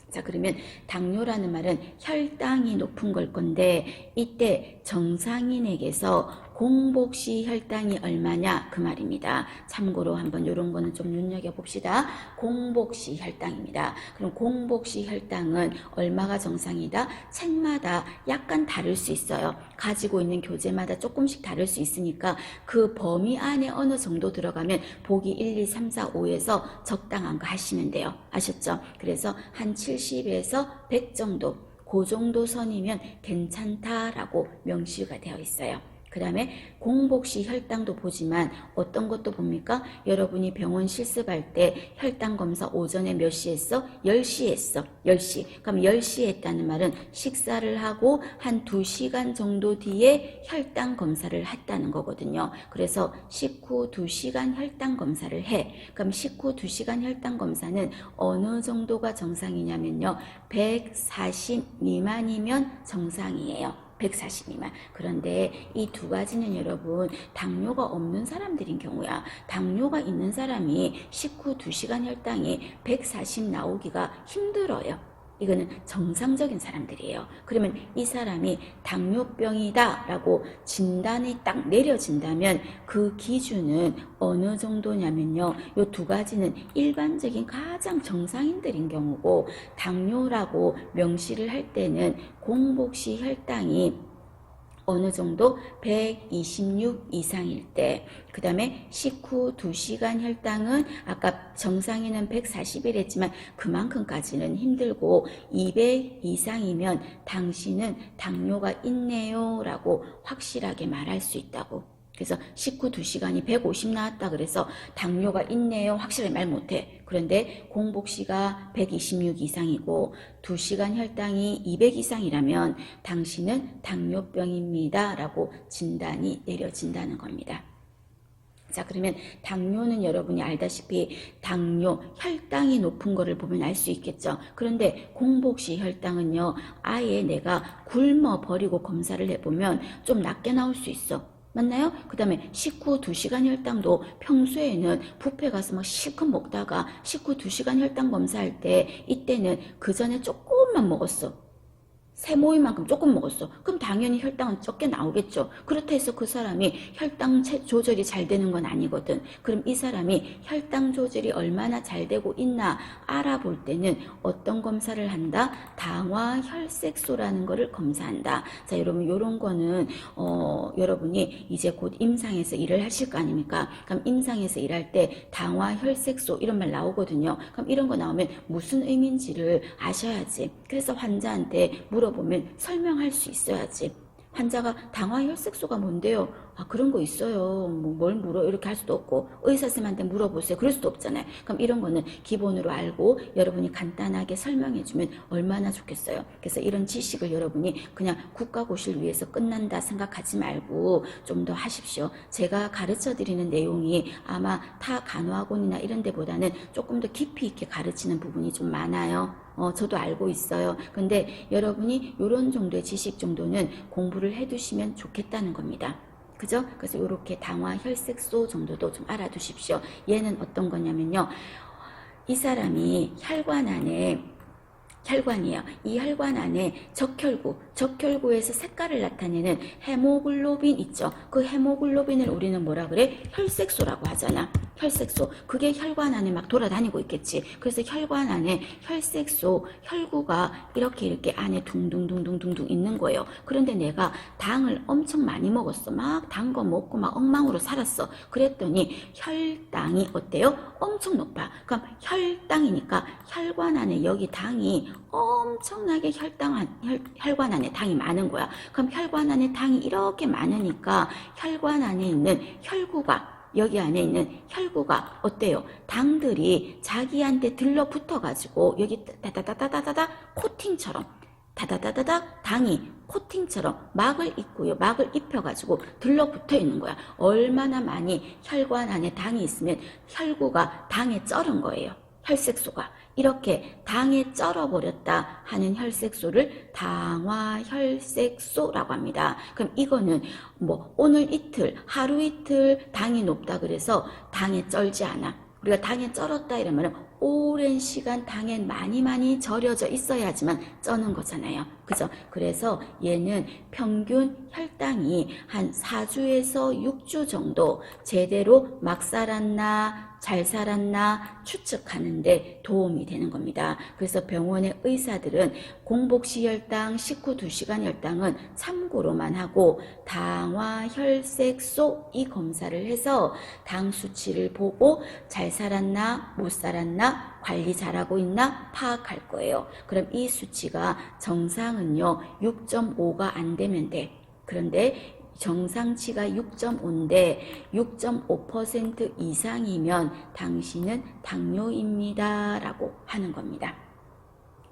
자, 그러면 당뇨라는 말은 혈당이 높은 걸 건데, 이때 정상인에게서 공복시 혈당이 얼마냐 그 말입니다. 참고로 한번 이런 거는 좀 눈여겨봅시다. 공복시 혈당입니다. 그럼 공복시 혈당은 얼마가 정상이다? 책마다 약간 다를 수 있어요. 가지고 있는 교재마다 조금씩 다를 수 있으니까 그 범위 안에 어느 정도 들어가면 보기 1, 2, 3, 4, 5에서 적당한 거 하시면 돼요. 아셨죠? 그래서 한 70에서 100 정도, 그 정도 선이면 괜찮다라고 명시가 되어 있어요. 그 다음에 공복시 혈당도 보지만 어떤 것도 봅니까? 여러분이 병원 실습할 때 혈당 검사 오전에 몇 시에 했어? 10시에 했어. 10시. 그럼 10시에 했다는 말은 식사를 하고 한 2시간 정도 뒤에 혈당 검사를 했다는 거거든요. 그래서 식후 2시간 혈당 검사를 해. 그럼 식후 2시간 혈당 검사는 어느 정도가 정상이냐면요. 140 미만이면 정상이에요. 140 미만. 그런데 이 두 가지는 여러분 당뇨가 없는 사람들인 경우야. 당뇨가 있는 사람이 식후 2시간 혈당이 140 나오기가 힘들어요. 이거는 정상적인 사람들이에요. 그러면 이 사람이 당뇨병이다 라고 진단이 딱 내려진다면 그 기준은 어느 정도냐면요. 이 두 가지는 일반적인 가장 정상인들인 경우고, 당뇨라고 명시를 할 때는 공복시 혈당이 어느 정도 126 이상일 때, 그 다음에 식후 2시간 혈당은 아까 정상에는 141 했지만 그만큼까지는 힘들고 200 이상이면 당신은 당뇨가 있네요 라고 확실하게 말할 수 있다고. 그래서 식후 2시간이 150 나왔다 그래서 당뇨가 있네요 확실히 말 못해. 그런데 공복시가 126 이상이고 2시간 혈당이 200 이상이라면 당신은 당뇨병입니다 라고 진단이 내려진다는 겁니다. 자, 그러면 당뇨는 여러분이 알다시피 당뇨, 혈당이 높은 거를 보면 알 수 있겠죠. 그런데 공복시 혈당은요, 아예 내가 굶어 버리고 검사를 해보면 좀 낮게 나올 수 있어. 맞나요? 그 다음에 식후 2시간 혈당도 평소에는 뷔페 가서 막 실컷 먹다가 식후 2시간 혈당 검사할 때 이때는 그 전에 조금만 먹었어. 세 모임만큼 조금 먹었어. 그럼 당연히 혈당은 적게 나오겠죠. 그렇다 해서 그 사람이 혈당 조절이 잘 되는 건 아니거든. 그럼 이 사람이 혈당 조절이 얼마나 잘 되고 있나 알아볼 때는 어떤 검사를 한다? 당화 혈색소라는 거를 검사한다. 자, 여러분 이런 거는 여러분이 이제 곧 임상에서 일을 하실 거 아닙니까? 그럼 임상에서 일할 때 당화 혈색소 이런 말 나오거든요. 그럼 이런 거 나오면 무슨 의미인지를 아셔야지. 그래서 환자한테 물어보면 설명할 수 있어야지. 환자가 당화 혈색소가 뭔데요? 아, 그런 거 있어요. 뭐 뭘 물어? 이렇게 할 수도 없고, 의사쌤한테 물어보세요. 그럴 수도 없잖아요. 그럼 이런 거는 기본으로 알고 여러분이 간단하게 설명해주면 얼마나 좋겠어요. 그래서 이런 지식을 여러분이 그냥 국가고시를 위해서 끝난다 생각하지 말고 좀 더 하십시오. 제가 가르쳐 드리는 내용이 아마 타 간호학원이나 이런 데보다는 조금 더 깊이 있게 가르치는 부분이 좀 많아요. 저도 알고 있어요. 근데 여러분이 이런 정도의 지식 정도는 공부를 해두시면 좋겠다는 겁니다. 그죠? 그래서 이렇게 당화 혈색소 정도도 좀 알아두십시오. 얘는 어떤 거냐면요. 이 사람이 혈관 안에 혈관이에요. 이 혈관 안에 적혈구에서 색깔을 나타내는 헤모글로빈 있죠. 그 헤모글로빈을 우리는 뭐라 그래? 혈색소라고 하잖아. 혈색소. 그게 혈관 안에 막 돌아다니고 있겠지. 그래서 혈관 안에 혈색소, 혈구가 이렇게 안에 둥둥둥둥둥둥 있는 거예요. 그런데 내가 당을 엄청 많이 먹었어. 막 단 거 먹고 막 엉망으로 살았어. 그랬더니 혈당이 어때요? 엄청 높아. 그럼 혈당이니까 혈관 안에 여기 당이 엄청나게 혈관 안에 당이 많은 거야. 그럼 혈관 안에 당이 이렇게 많으니까 혈관 안에 있는 혈구가, 여기 안에 있는 혈구가 어때요? 당들이 자기한테 들러붙어가지고 여기 다다다다다다 코팅처럼 다다다다다 당이 코팅처럼 막을 입고요. 막을 입혀가지고 들러붙어 있는 거야. 얼마나 많이 혈관 안에 당이 있으면 혈구가 당에 쩔은 거예요. 혈색소가. 이렇게 당에 쩔어버렸다 하는 혈색소를 당화혈색소라고 합니다. 그럼 이거는 뭐 오늘 이틀, 하루 이틀 당이 높다 그래서 당에 쩔지 않아. 우리가 당에 쩔었다 이러면 오랜 시간 당에 많이 절여져 있어야지만 쩌는 거잖아요. 그죠? 그래서 얘는 평균 혈당이 한 4주에서 6주 정도 제대로 막 살았나 잘 살았나 추측하는데 도움이 되는 겁니다. 그래서 병원의 의사들은 공복시 혈당, 식후 2시간 혈당은 참고로만 하고 당화, 혈색, 소 이 검사를 해서 당 수치를 보고 잘 살았나 못 살았나 관리 잘하고 있나 파악할 거예요. 그럼 이 수치가 정상은요 6.5가 안 되면 돼. 그런데 정상치가 6.5인데 6.5% 이상이면 당신은 당뇨입니다 라고 하는 겁니다.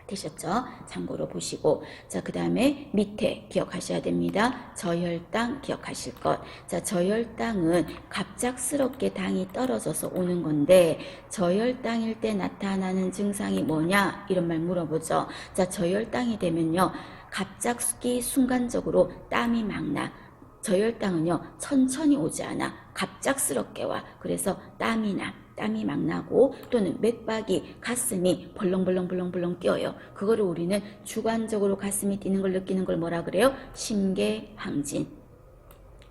되셨죠? 참고로 보시고, 자, 그 다음에 밑에 기억하셔야 됩니다. 저혈당 기억하실 것. 자, 저혈당은 갑작스럽게 당이 떨어져서 오는 건데 저혈당일 때 나타나는 증상이 뭐냐? 이런 말 물어보죠. 자, 저혈당이 되면요 갑자기 순간적으로 땀이 막 나. 저혈당은요 천천히 오지 않아. 갑작스럽게 와. 그래서 땀이 나. 땀이 막 나고 또는 맥박이 가슴이 벌렁벌렁 뛰어요. 그거를 우리는 주관적으로 가슴이 뛰는 걸 느끼는 걸 뭐라 그래요? 심계항진.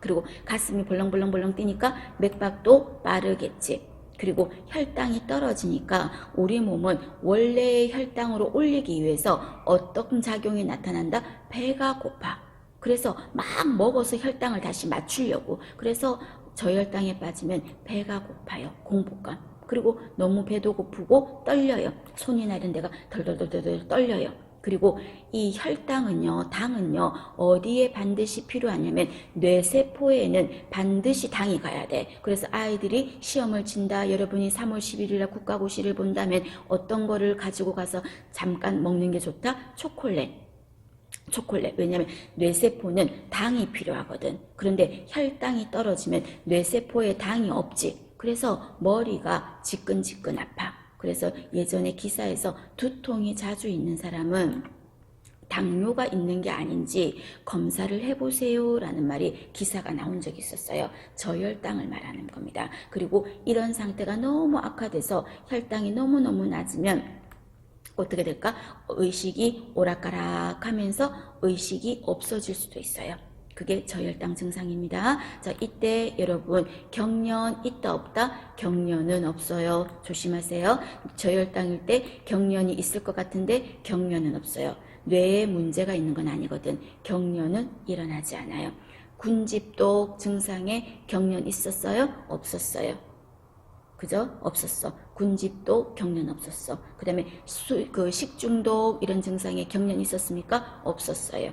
그리고 가슴이 벌렁벌렁 뛰니까 맥박도 빠르겠지. 그리고 혈당이 떨어지니까 우리 몸은 원래의 혈당으로 올리기 위해서 어떤 작용이 나타난다? 배가 고파. 그래서 막 먹어서 혈당을 다시 맞추려고. 그래서 저혈당에 빠지면 배가 고파요. 공복감. 그리고 너무 배도 고프고 떨려요. 손이나 이런 데가 덜덜덜덜 떨려요. 그리고 이 혈당은요, 당은요, 어디에 반드시 필요하냐면 뇌세포에는 반드시 당이 가야 돼. 그래서 아이들이 시험을 친다. 여러분이 3월 11일날 국가고시를 본다면 어떤 거를 가지고 가서 잠깐 먹는 게 좋다? 초콜릿. 왜냐면 뇌세포는 당이 필요하거든. 그런데 혈당이 떨어지면 뇌세포에 당이 없지. 그래서 머리가 지끈지끈 아파. 그래서 예전에 기사에서 두통이 자주 있는 사람은 당뇨가 있는 게 아닌지 검사를 해보세요 라는 말이 기사가 나온 적이 있었어요. 저혈당을 말하는 겁니다. 그리고 이런 상태가 너무 악화돼서 혈당이 너무너무 낮으면 어떻게 될까? 의식이 오락가락 하면서 의식이 없어질 수도 있어요. 그게 저혈당 증상입니다. 자, 이때 여러분 경련 있다 없다? 경련은 없어요. 조심하세요. 저혈당일 때 경련이 있을 것 같은데 경련은 없어요. 뇌에 문제가 있는 건 아니거든. 경련은 일어나지 않아요. 군집독 증상에 경련 있었어요? 없었어요. 그죠? 없었어. 군집도 경련 없었어. 그 다음에 식중독 이런 증상에 경련 있었습니까? 없었어요.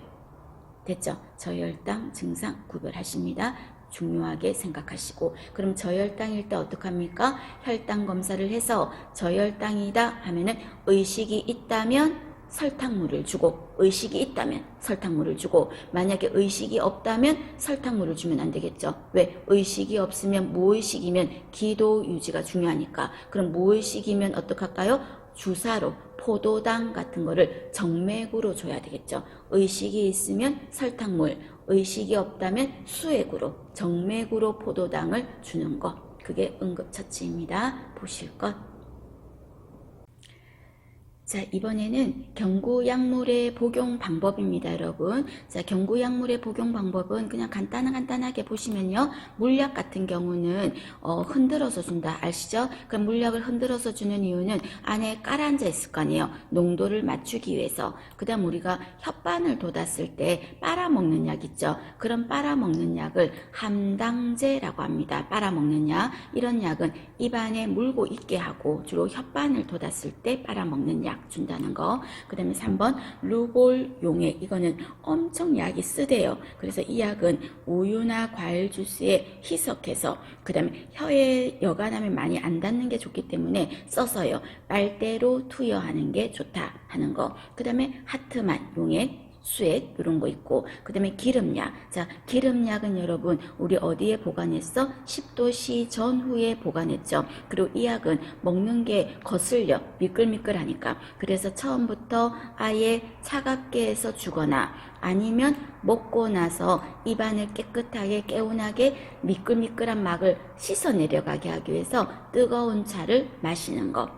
됐죠? 저혈당 증상 구별하십니다. 중요하게 생각하시고. 그럼 저혈당일 때 어떡합니까? 혈당 검사를 해서 저혈당이다 하면은 의식이 있다면 설탕물을 주고, 의식이 있다면 설탕물을 주고, 만약에 의식이 없다면 설탕물을 주면 안 되겠죠. 왜? 의식이 없으면 무의식이면 기도 유지가 중요하니까. 그럼 무의식이면 어떡할까요? 주사로 포도당 같은 거를 정맥으로 줘야 되겠죠. 의식이 있으면 설탕물, 의식이 없다면 수액으로, 정맥으로 포도당을 주는 거. 그게 응급처치입니다. 보실 것. 자, 이번에는 경구약물의 복용 방법입니다, 여러분. 자, 경구약물의 복용 방법은 그냥 간단하게 보시면요. 물약 같은 경우는 흔들어서 준다. 아시죠? 그럼 물약을 흔들어서 주는 이유는 안에 깔아앉아 있을 거 아니에요. 농도를 맞추기 위해서. 그 다음 우리가 혓바늘 돋았을 때 빨아먹는 약 있죠? 그런 빨아먹는 약을 함당제라고 합니다. 빨아먹는 약. 이런 약은 입안에 물고 있게 하고 주로 혓바늘 돋았을 때 빨아먹는 약 준다는 거. 그 다음에 3번 루골 용액. 이거는 엄청 약이 쓰대요. 그래서 이 약은 우유나 과일 주스에 희석해서 그 다음에 혀에 여간함이 많이 안 닿는 게 좋기 때문에 써서요. 빨대로 투여하는 게 좋다 하는 거. 그 다음에 하트만 용액 수액 이런 거 있고, 그 다음에 기름약. 자, 기름약은 여러분 우리 어디에 보관했어? 10도씨 전후에 보관했죠. 그리고 이 약은 먹는 게 거슬려 미끌미끌하니까. 그래서 처음부터 아예 차갑게 해서 주거나 아니면 먹고 나서 입안을 깨끗하게 개운하게 미끌미끌한 막을 씻어 내려가게 하기 위해서 뜨거운 차를 마시는 거.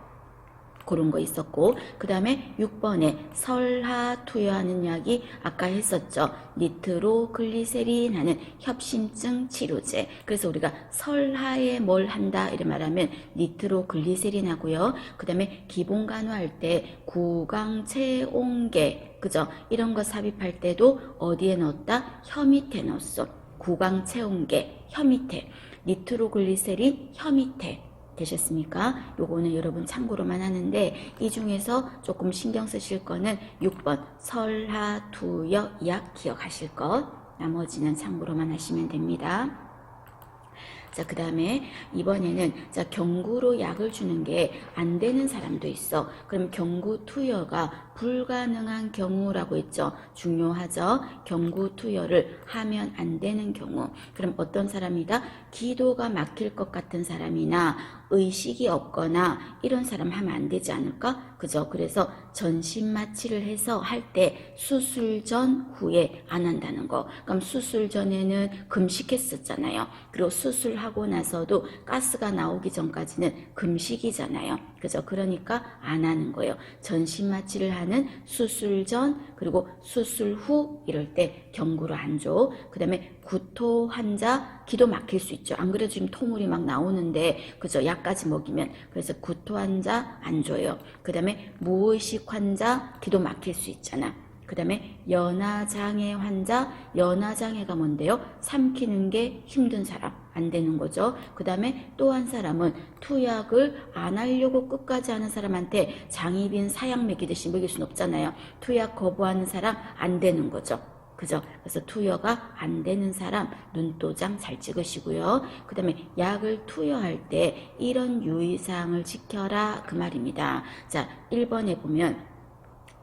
그런 거 있었고, 그 다음에 6번에 설하 투여하는 약이 아까 했었죠. 니트로글리세린 하는 협심증 치료제. 그래서 우리가 설하에 뭘 한다 이렇게 말하면 니트로글리세린 하고요. 그 다음에 기본 간호할 때 구강체온계, 그죠? 이런 거 삽입할 때도 어디에 넣었다? 혀 밑에 넣었어. 구강체온계, 혀 밑에. 니트로글리세린, 혀 밑에. 되셨습니까? 요거는 여러분 참고로만 하는데 이 중에서 조금 신경 쓰실 거는 6번 설하투여 약 기억하실 것, 나머지는 참고로만 하시면 됩니다. 자, 그 다음에 이번에는 자, 경구로 약을 주는 게 안 되는 사람도 있어. 그럼 경구 투여가 불가능한 경우라고 했죠. 중요하죠. 경구 투여를 하면 안 되는 경우. 그럼 어떤 사람이다? 기도가 막힐 것 같은 사람이나 의식이 없거나 이런 사람 하면 안 되지 않을까? 그죠? 그래서 전신 마취를 해서 할 때 수술 전 후에 안 한다는 거. 그럼 수술 전에는 금식했었잖아요. 그리고 수술하고 나서도 가스가 나오기 전까지는 금식이잖아요. 그죠? 그러니까 안 하는 거예요. 전신 마취를 하는 수술 전 그리고 수술 후 이럴 때 경구를 안 줘. 그 다음에 구토 환자 기도 막힐 수 있죠. 안 그래도 지금 토물이 막 나오는데 그죠? 약까지 먹이면. 그래서 구토 환자 안 줘요. 그 다음에 무의식 환자 기도 막힐 수 있잖아. 그 다음에 연하장애 환자, 연하장애가 뭔데요? 삼키는 게 힘든 사람 안 되는 거죠. 그 다음에 또 한 사람은 투약을 안 하려고 끝까지 하는 사람한테 장입인 사약 먹이듯이 먹일 수는 없잖아요. 투약 거부하는 사람 안 되는 거죠. 그죠? 그래서 투여가 안 되는 사람 눈도장 잘 찍으시고요. 그 다음에 약을 투여할 때 이런 유의사항을 지켜라 그 말입니다. 자, 1번에 보면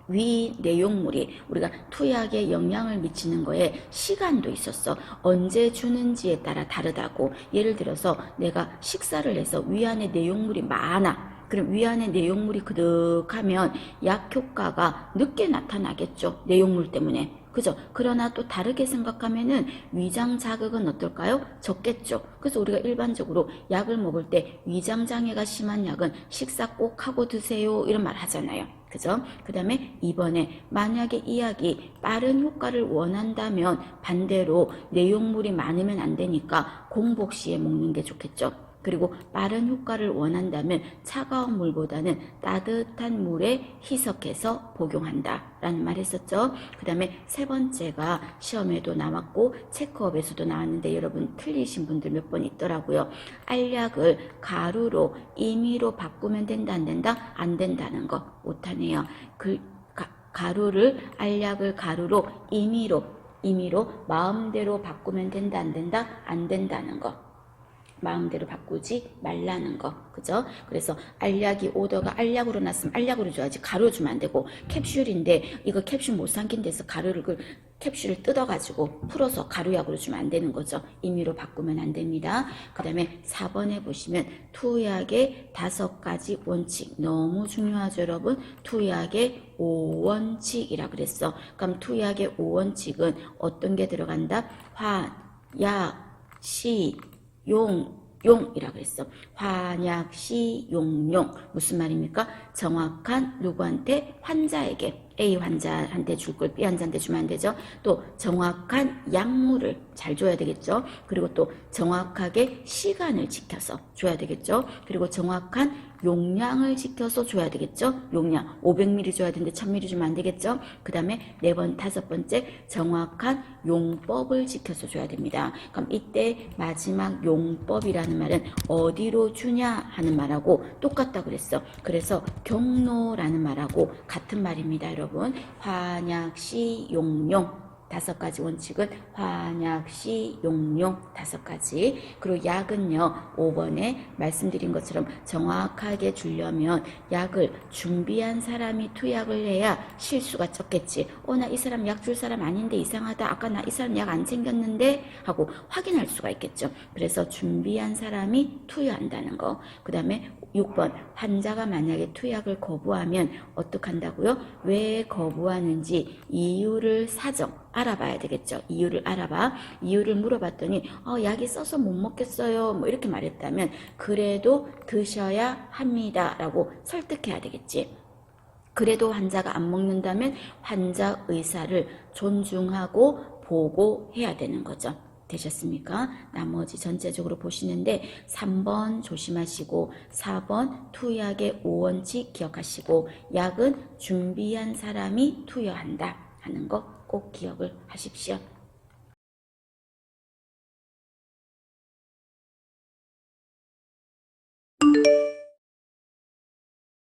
위 내용물이 우리가 투약에 영향을 미치는 거에 시간도 있었어. 언제 주는지에 따라 다르다고. 예를 들어서 내가 식사를 해서 위 안에 내용물이 많아. 그럼 위 안에 내용물이 그득하면 약 효과가 늦게 나타나겠죠. 내용물 때문에. 그죠? 그러나 또 다르게 생각하면은 위장 자극은 어떨까요? 적겠죠. 그래서 우리가 일반적으로 약을 먹을 때 위장 장애가 심한 약은 식사 꼭 하고 드세요 이런 말 하잖아요. 그죠? 그 다음에 이번에 만약에 이 약이 빠른 효과를 원한다면 반대로 내용물이 많으면 안 되니까 공복 시에 먹는 게 좋겠죠. 그리고 빠른 효과를 원한다면 차가운 물보다는 따뜻한 물에 희석해서 복용한다 라는 말 했었죠. 그 다음에 세 번째가 시험에도 나왔고 체크업에서도 나왔는데 여러분 틀리신 분들 몇 번 있더라고요. 알약을 가루로 임의로 바꾸면 된다 안 된다? 안 된다는 거 못하네요. 가루를 알약을 가루로 임의로 마음대로 바꾸면 된다 안 된다? 안 된다는 거. 마음대로 바꾸지 말라는 거. 그죠? 그래서 알약이 오더가 알약으로 났으면 알약으로 줘야지 가루 주면 안 되고, 캡슐인데 이거 캡슐 못 삼킨 데서 캡슐을 뜯어가지고 풀어서 가루약으로 주면 안 되는 거죠. 임의로 바꾸면 안 됩니다. 그 다음에 4번에 보시면 투약의 5가지 원칙. 너무 중요하죠, 여러분. 투약의 5원칙이라 그랬어. 그럼 투약의 5원칙은 어떤 게 들어간다? 화, 약, 시, 용이라 그랬어. 환약, 시, 용. 무슨 말입니까? 정확한 누구한테? 환자에게. A 환자한테 줄 걸 B 환자한테 주면 안 되죠. 또 정확한 약물을 잘 줘야 되겠죠. 그리고 또 정확하게 시간을 지켜서 줘야 되겠죠. 그리고 정확한 용량을 지켜서 줘야 되겠죠. 용량 500ml 줘야 되는데 1000ml 주면 안 되겠죠. 그 다음에 5번째 정확한 용법을 지켜서 줘야 됩니다. 그럼 이때 마지막 용법이라는 말은 어디로 주냐 하는 말하고 똑같다 그랬어. 그래서 경로라는 말하고 같은 말입니다, 여러분. 환약, 시, 용. 5가지 원칙은 환약, 시, 용 5가지. 그리고 약은요, 5번에 말씀드린 것처럼 정확하게 주려면 약을 준비한 사람이 투약을 해야 실수가 적겠지. 나 이 사람 약 줄 사람 아닌데 이상하다. 아까 나 이 사람 약 안 챙겼는데 하고 확인할 수가 있겠죠. 그래서 준비한 사람이 투여한다는 거. 그 다음에 6번 환자가 만약에 투약을 거부하면 어떡한다고요? 왜 거부하는지 이유를 사정. 알아봐야 되겠죠. 이유를 알아봐. 이유를 물어봤더니 약이 써서 못 먹겠어요. 뭐 이렇게 말했다면 그래도 드셔야 합니다. 라고 설득해야 되겠지. 그래도 환자가 안 먹는다면 환자 의사를 존중하고 보고해야 되는 거죠. 되셨습니까? 나머지 전체적으로 보시는데 3번 조심하시고 4번 투약의 5원칙 기억하시고 약은 준비한 사람이 투여한다 하는 거 꼭 기억을 하십시오.